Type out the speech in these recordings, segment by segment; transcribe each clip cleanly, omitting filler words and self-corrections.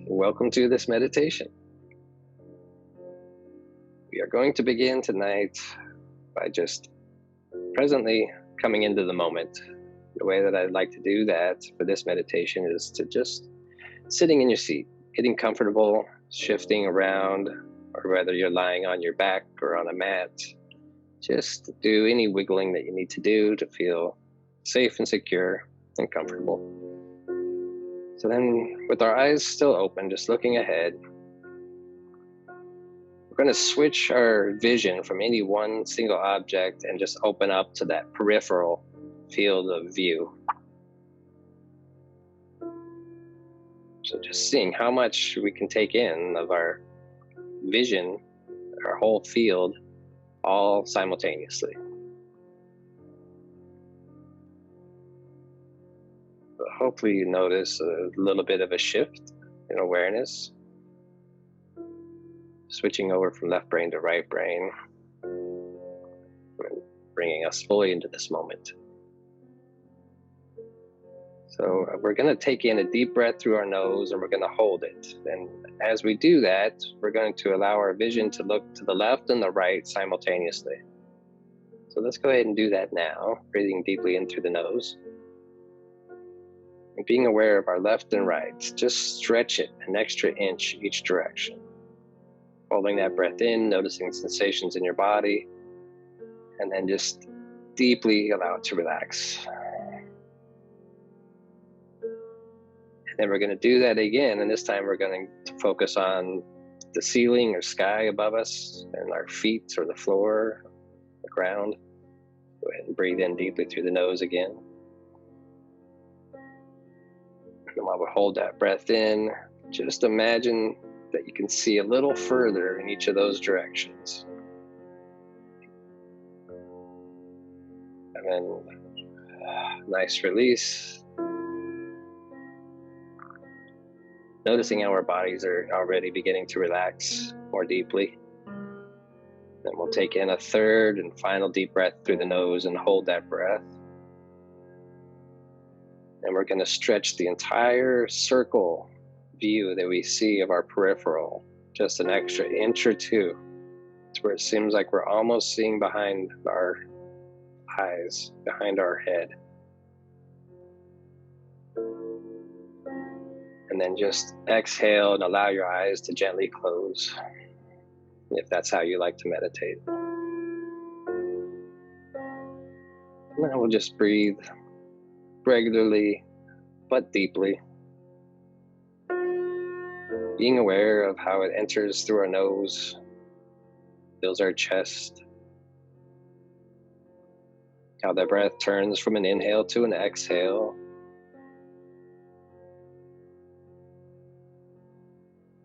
Welcome to this meditation. We are going to begin tonight by just presently coming into the moment. The way that I'd like to do that for this meditation is to just sitting in your seat, getting comfortable, shifting around, or whether you're lying on your back or on a mat. Just do any wiggling that you need to do to feel safe and secure and comfortable. So then, with our eyes still open, just looking ahead, we're going to switch our vision from any one single object and just open up to that peripheral field of view. So just seeing how much we can take in of our vision, our whole field, all simultaneously. So hopefully you notice a little bit of a shift in awareness, switching over from left brain to right brain, bringing us fully into this moment. So we're going to take in a deep breath through our nose and we're going to hold it. And as we do that, we're going to allow our vision to look to the left and the right simultaneously. So let's go ahead and do that now, breathing deeply in through the nose. And being aware of our left and right, just stretch it an extra inch each direction. Holding that breath in, noticing sensations in your body, and then just deeply allow it to relax. And then we're going to do that again, and this time we're going to focus on the ceiling or sky above us, and our feet or the floor, the ground. Go ahead and breathe in deeply through the nose again. And while we hold that breath in, just imagine that you can see a little further in each of those directions. And then nice release. Noticing how our bodies are already beginning to relax more deeply. Then we'll take in a third and final deep breath through the nose and hold that breath. And we're going to stretch the entire circle view that we see of our peripheral, just an extra inch or two, to where it seems like we're almost seeing behind our eyes, behind our head. And then just exhale and allow your eyes to gently close, if that's how you like to meditate. And then we'll just breathe regularly but deeply, being aware of how it enters through our nose, fills our chest, how the breath turns from an inhale to an exhale.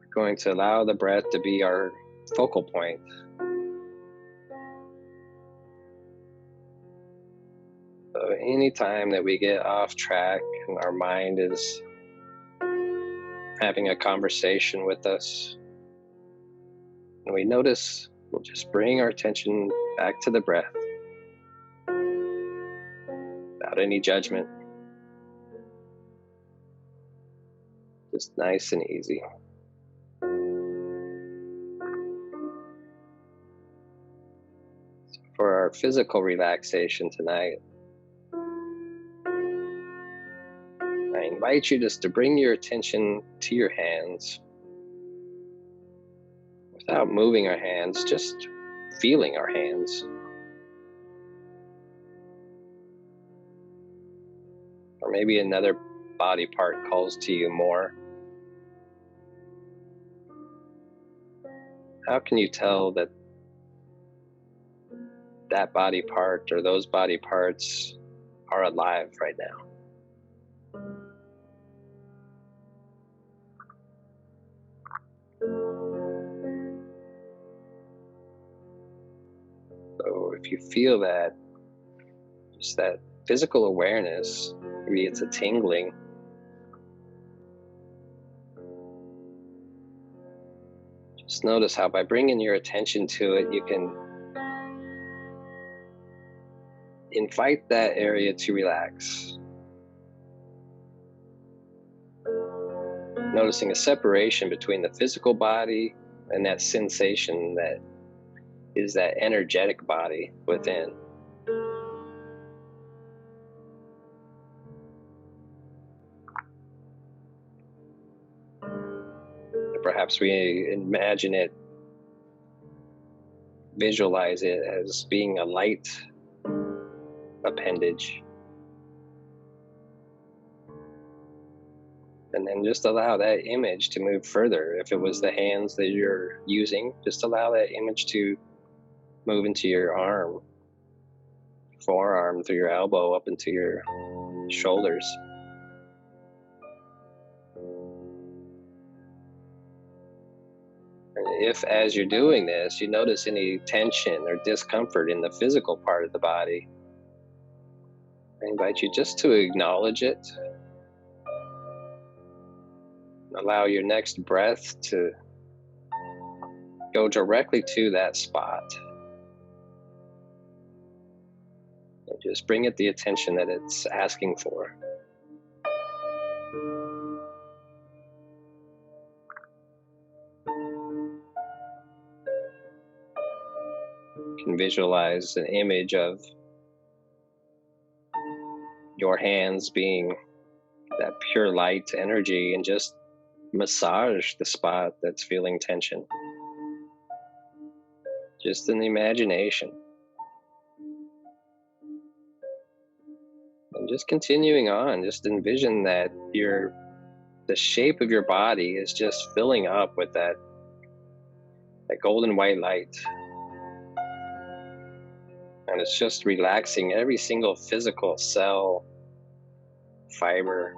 We're going to allow the breath to be our focal point. So anytime that we get off track and our mind is having a conversation with us, and we notice, we'll just bring our attention back to the breath without any judgment. Just nice and easy. So for our physical relaxation tonight, I invite you just to bring your attention to your hands. Without moving our hands, just feeling our hands. Or maybe another body part calls to you more. How can you tell that that body part or those body parts are alive right now? So if you feel that, just that physical awareness, maybe it's a tingling, just notice how by bringing your attention to it, you can invite that area to relax. noticing a separation between the physical body and that sensation that is that energetic body within. Perhaps we imagine it, visualize it as being a light appendage. And then just allow that image to move further. If it was the hands that you're using, just allow that image to move into your arm, forearm, through your elbow, up into your shoulders. And if, as you're doing this, you notice any tension or discomfort in the physical part of the body, I invite you just to acknowledge it. Allow your next breath to go directly to that spot. And just bring it the attention that it's asking for. You can visualize an image of your hands being that pure light energy and just massage the spot that's feeling tension. Just in the imagination. And just continuing on, just envision that the shape of your body is just filling up with that golden white light. And it's just relaxing every single physical cell, fiber,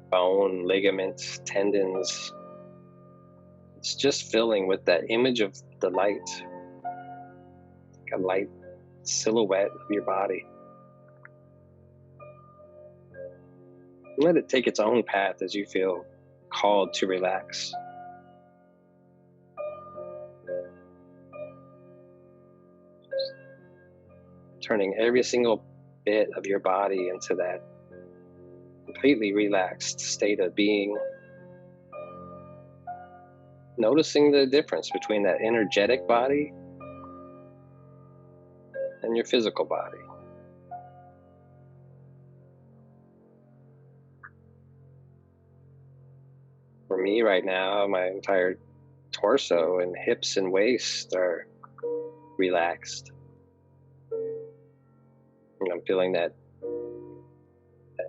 bone, ligaments, tendons. It's just filling with that image of the light, like a light silhouette of your body. Let it take its own path as you feel called to relax. Turning every single bit of your body into that completely relaxed state of being. Noticing the difference between that energetic body and your physical body. For me right now, my entire torso and hips and waist are relaxed. And I'm feeling that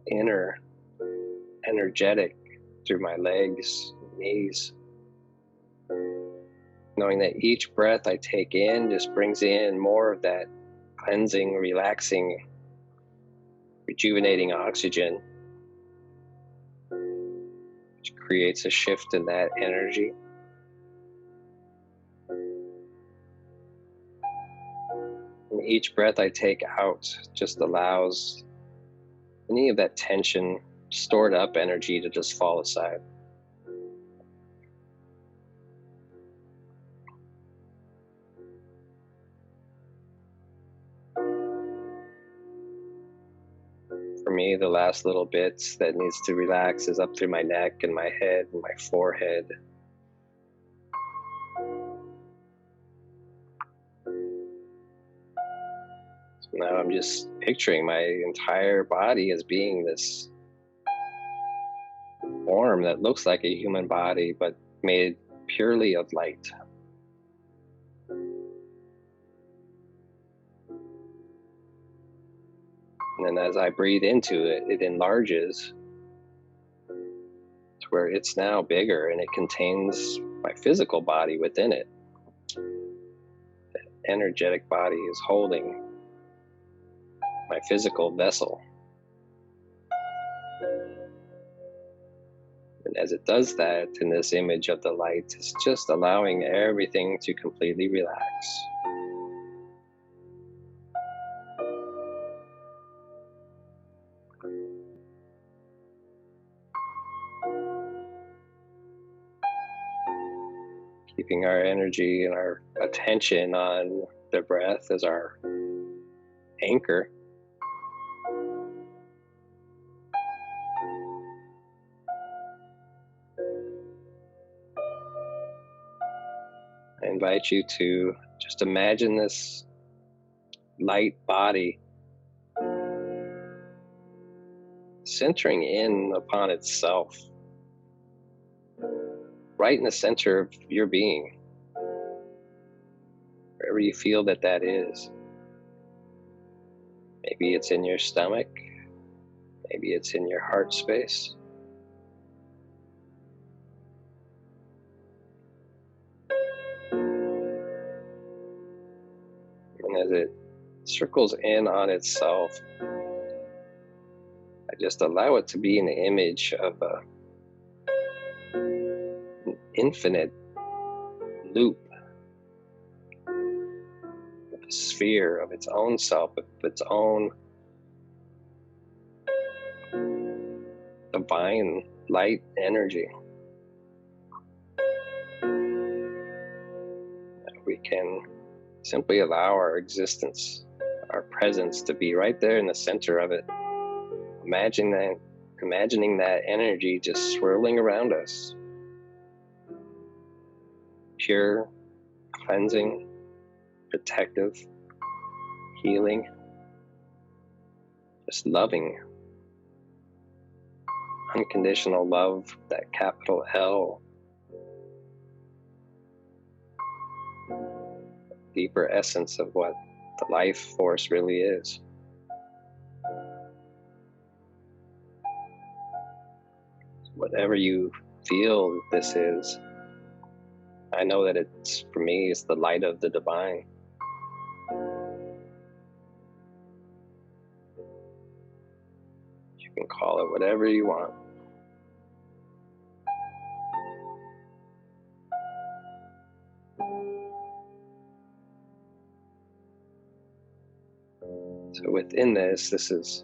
inner energetic through my legs, knees. Knowing that each breath I take in just brings in more of that cleansing, relaxing, rejuvenating oxygen, which creates a shift in that energy. And each breath I take out just allows any of that tension, stored up energy to just fall aside. For me, the last little bits that needs to relax is up through my neck and my head and my forehead. So now I'm just picturing my entire body as being this form that looks like a human body, but made purely of light. And then as I breathe into it, it enlarges to where it's now bigger and it contains my physical body within it. The energetic body is holding my physical vessel. And as it does that in this image of the light, it's just allowing everything to completely relax. Keeping our energy and our attention on the breath as our anchor. I invite you to just imagine this light body centering in upon itself, right in the center of your being, wherever you feel that that is. Maybe it's in your stomach, maybe it's in your heart space. And as it circles in on itself, I just allow it to be an image of an infinite loop, of a sphere of its own self, of its own divine light energy. We can simply allow our existence, our presence to be right there in the center of it. Imagining that energy just swirling around us. Pure, cleansing, protective, healing, just loving, unconditional love, that capital L. Deeper essence of what the life force really is. Whatever you feel this is, I know that it's, for me, it's the light of the divine. You can call it whatever you want. So within this is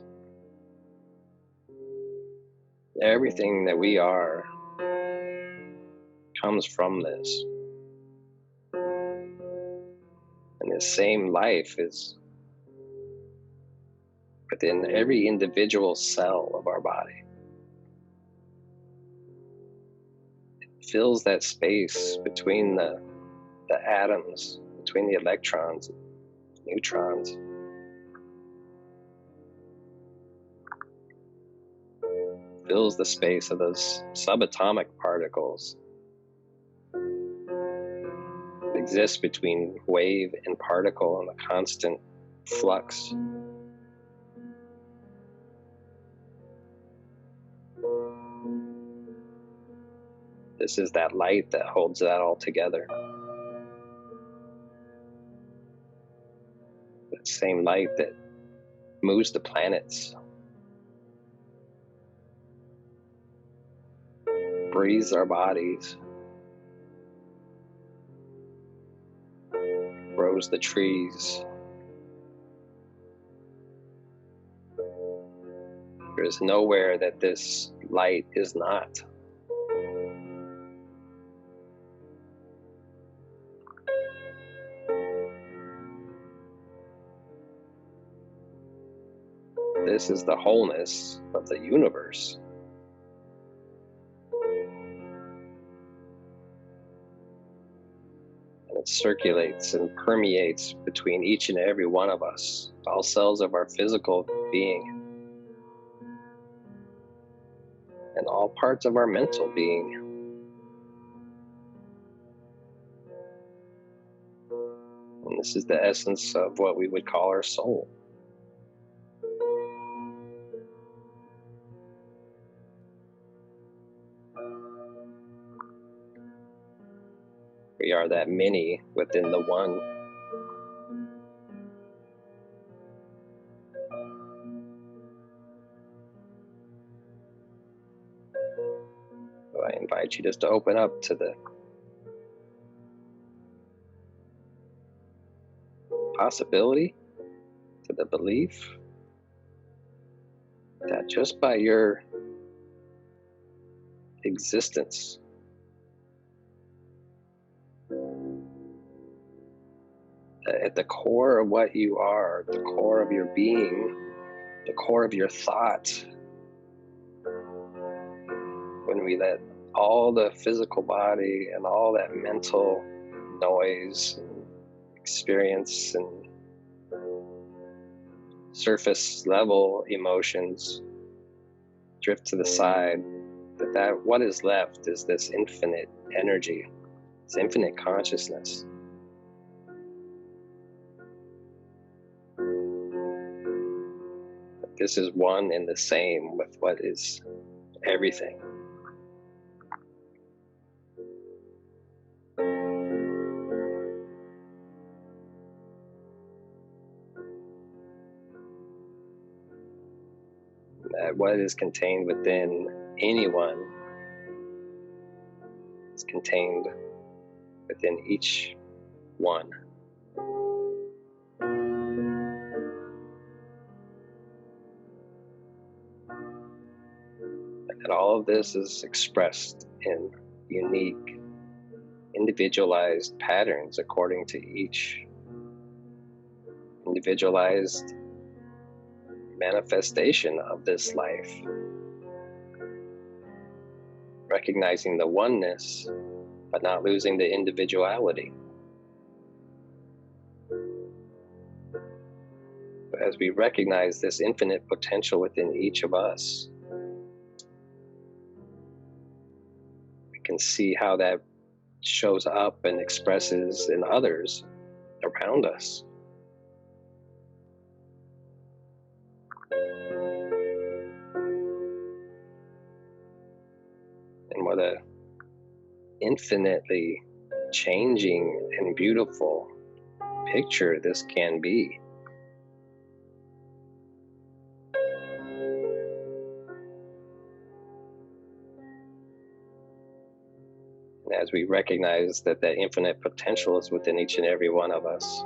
everything that we are comes from this. And this same life is within every individual cell of our body. It fills that space between the atoms, between the electrons, neutrons. Fills the space of those subatomic particles that exist between wave and particle in a constant flux. This is that light that holds that all together. That same light that moves the planets, breathes our bodies, grows the trees. There is nowhere that this light is not. This is the wholeness of the universe. And it circulates and permeates between each and every one of us, all cells of our physical being, and all parts of our mental being. And this is the essence of what we would call our soul. We are that many within the one. So I invite you just to open up to the possibility, to the belief that just by your existence, at the core of what you are, the core of your being, the core of your thought, when we let all the physical body and all that mental noise and experience and surface level emotions drift to the side, that what is left is this infinite energy, this infinite consciousness. This is one and the same with what is everything. That what is contained within anyone is contained within each one. And all of this is expressed in unique, individualized patterns according to each individualized manifestation of this life. Recognizing the oneness, but not losing the individuality. As we recognize this infinite potential within each of us, we can see how that shows up and expresses in others around us. And what a infinitely changing and beautiful picture this can be. And as we recognize that that infinite potential is within each and every one of us,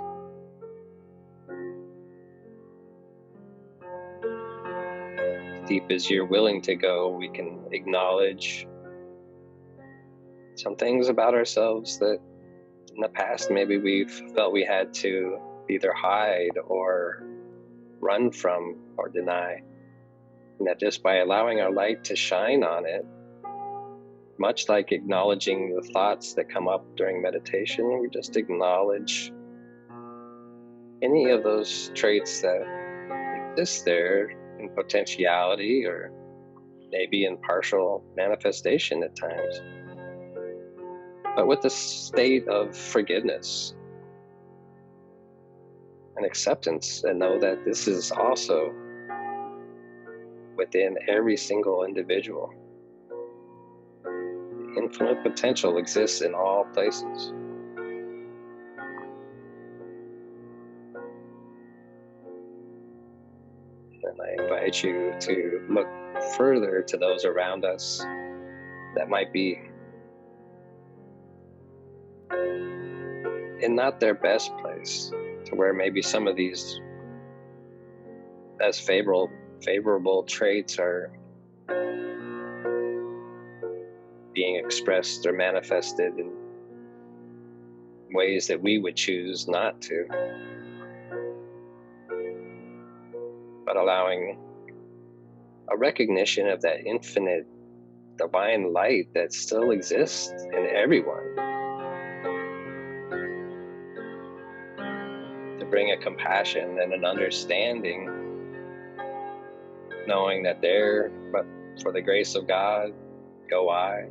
as deep as you're willing to go, we can acknowledge some things about ourselves that in the past maybe we've felt we had to either hide or run from or deny. And that just by allowing our light to shine on it, much like acknowledging the thoughts that come up during meditation, we just acknowledge any of those traits that exist there in potentiality or maybe in partial manifestation at times, but with a state of forgiveness and acceptance, and know that this is also within every single individual. The infinite potential exists in all places. And I invite you to look further to those around us that might be in not their best place, to where maybe some of these as favorable traits are being expressed or manifested in ways that we would choose not to, but allowing a recognition of that infinite divine light that still exists in everyone, to bring a compassion and an understanding, knowing that there, but for the grace of God, go I,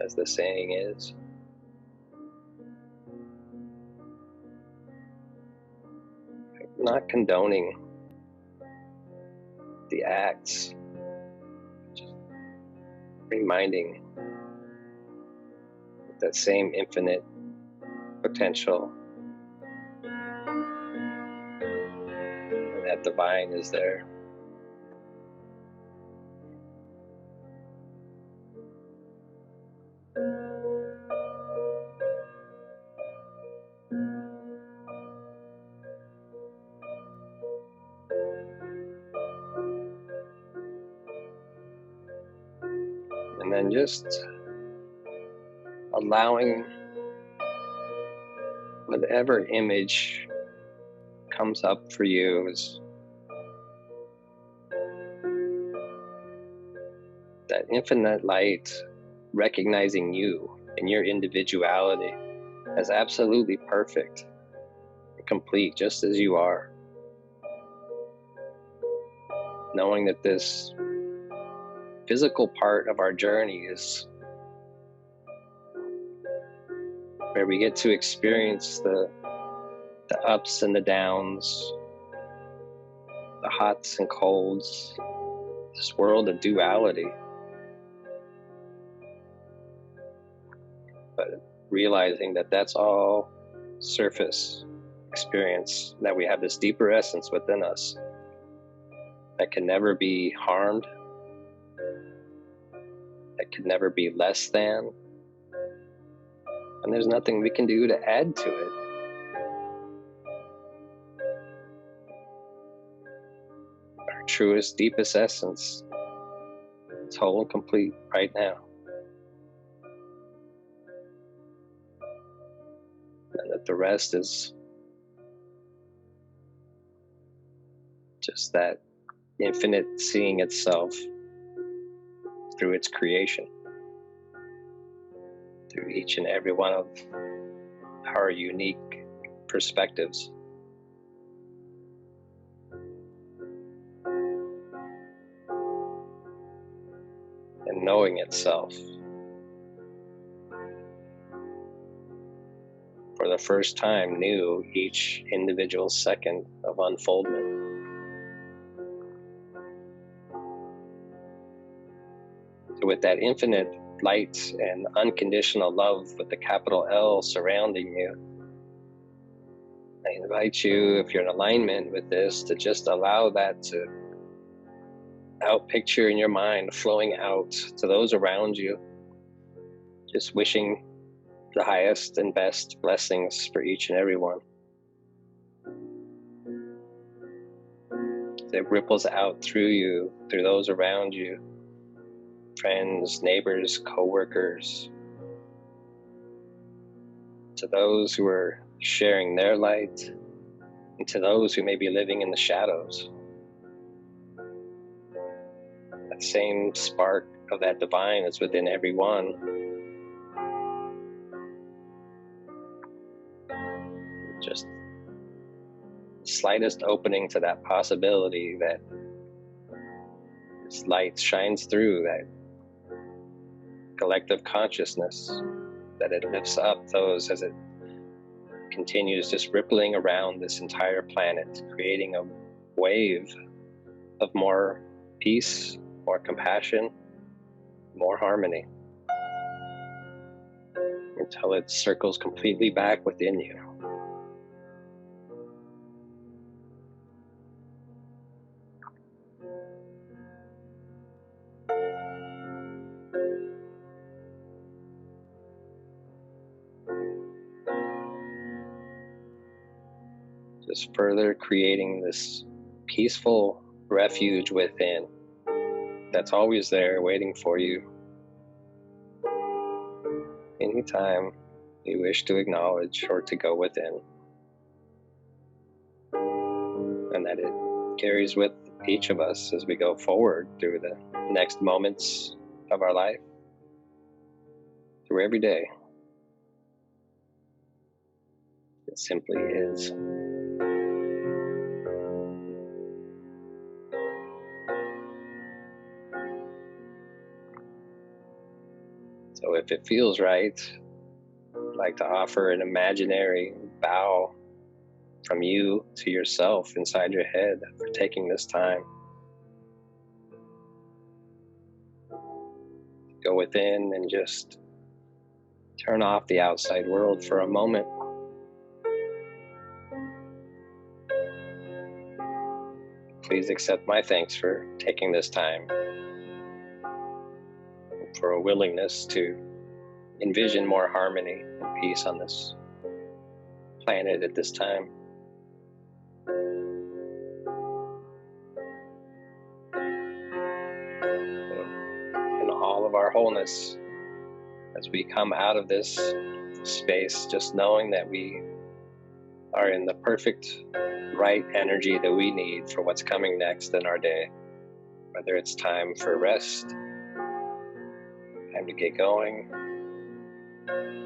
as the saying is. Not condoning the acts, just reminding that same infinite potential, and that divine is there. And then just allowing whatever image comes up for you as that infinite light recognizing you and your individuality, as absolutely perfect and complete just as you are. Knowing that this physical part of our journey is where we get to experience the ups and the downs, the hots and colds, this world of duality. But realizing that that's all surface experience, that we have this deeper essence within us that can never be harmed, that can never be less than, and there's nothing we can do to add to it. Our truest, deepest essence is whole and complete right now. And that the rest is just that infinite seeing itself through its creation, through each and every one of our unique perspectives. And knowing itself for the first time knew each individual second of unfoldment. So with that infinite light and unconditional love with the capital L surrounding you, I invite you, if you're in alignment with this, to just allow that to outpicture in your mind, flowing out to those around you, just wishing the highest and best blessings for each and every one. It ripples out through you, through those around you, friends, neighbors, co-workers, to those who are sharing their light, and to those who may be living in the shadows. That same spark of that divine is within everyone. Just the slightest opening to that possibility that this light shines through that collective consciousness, that it lifts up those as it continues just rippling around this entire planet, creating a wave of more peace, more compassion, more harmony, until it circles completely back within you. Just further creating this peaceful refuge within that's always there waiting for you anytime you wish to acknowledge or to go within. And that it carries with each of us as we go forward through the next moments of our life, through every day. It simply is. So if it feels right, I'd like to offer an imaginary bow from you to yourself inside your head for taking this time. Go within and just turn off the outside world for a moment. Please accept my thanks for taking this time, for a willingness to envision more harmony and peace on this planet at this time. In all of our wholeness, as we come out of this space, just knowing that we are in the perfect right energy that we need for what's coming next in our day, whether it's time for rest, time to get going,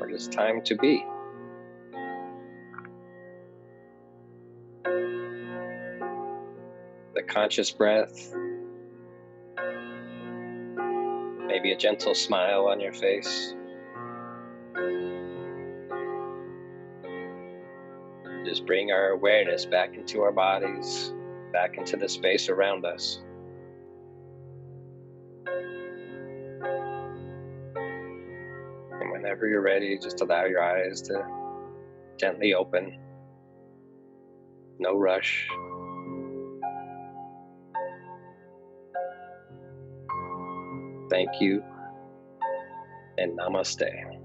or just time to be. conscious breath, maybe a gentle smile on your face. Just bring our awareness back into our bodies, back into the space around us. And whenever you're ready, just allow your eyes to gently open. No rush. Thank you, and namaste.